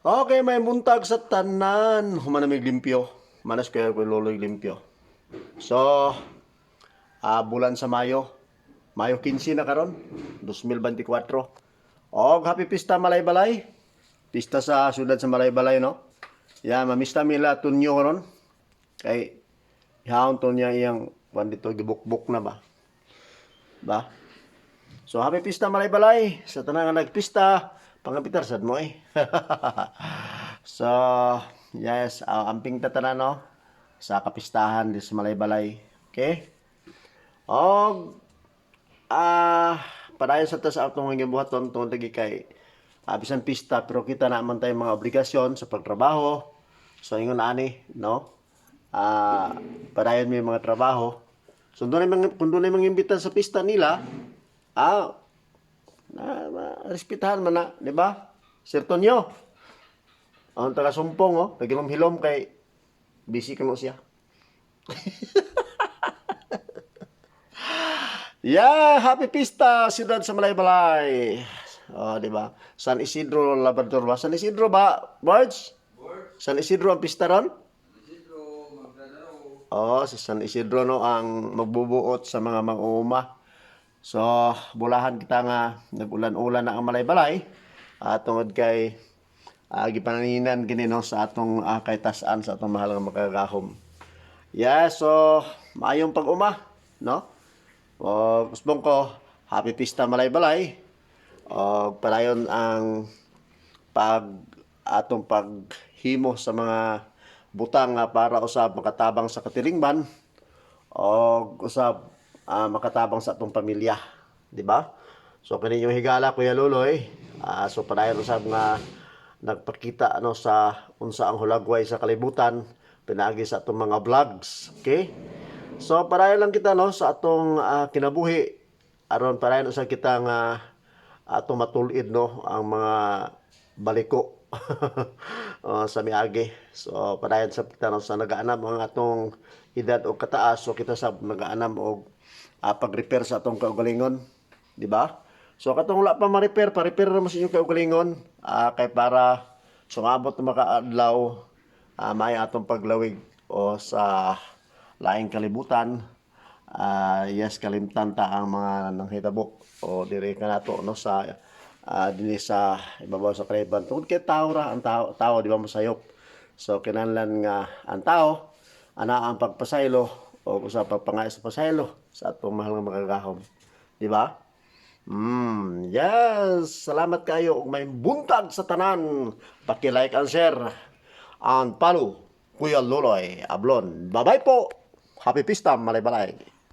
Okay, may buntag sa tanan. Humanamig limpyo. Manas kaya ko loloy limpyo. So, bulan sa Mayo. Mayo 15 na karon, 2024. Og happy pista Malay-Balay. Pista sa siyudad sa Malay-Balay, no? Ya, mamista mila tunyo karon. Kay ihaon to niya iyang wan dito gibukbuk na ba? Ba? So happy pista Malay-Balay sa tanan nga nagpista. Pangapitar sad mo eh. So, yes, amping tatanan no sa kapistahan di sa Malay-Balay. Okay? Og padayon sa tas atong gibuhaton tungod lagi kay bisan pista pero kita na man tay mga obligasyon sa pagtrabaho. So ingon ani, no? Padayon may mga trabaho. So kung doon mga imbita sa pista nila, respetahan man na, di ba? Sir Tonyo, ang taga-sumpong, nagilom-hilom kay busy ka mo siya. Yeah, happy pista, siyudad sa Malay-Balay. Di ba? San Isidro, Labrador ba? San Isidro ba, Barge? San Isidro ang pista ron? Si San Isidro no ang magbubuot sa mga mag-uuma. So, bulahan kita nga nag-ulan-ulan na ang Malay-Balay tungod kay gipaninan gini no sa atong kay tas-an sa atong mahal nga makagahom. Yeah, so maayong pag-uma, no? Gusto ko happy pista Malay-Balay. Padayon ang atong paghimo sa mga butang para usab makatabang sa katilingban o usab makatabang sa atong pamilya, di ba? So kani yung higala Kuya Luloy, so padayon usab nga nagpakita sa unsa ang hulagway sa kalibutan pinaagi sa atong mga vlogs, okay? So padayon lang kita no sa atong kinabuhi aron padayon usab kita nga atong matulid no ang mga baliko sa miagi. So padayon sa kita no sa nagaanam ang atong edad o kataas, so kita sa nagaanam og pag-repair sa atong kaugalingon, di ba? So katong wala pa ma-repair, pa-repair na mo sa inyong kaugalingon kay para sumabot na makaadlaw may atong paglawig o sa laing kalibutan. Yes, kalimtan ta ang mga nanghitabo o dire ka nato no sa dinhi sa ibabaw sa kaliban tungod kay tao ra ang tao di ba masayop. So kinahanglan nga ang tao ana ang pagpasaylo o sa pagpangay sa pasaylo sa atong mahal nga makagahom, di ba? Yes, salamat kayo ug may buntag sa tanan. Paki-like and share and follow Kuya Luloy Ablon. Bye-bye po. Happy pista Malay-Balay.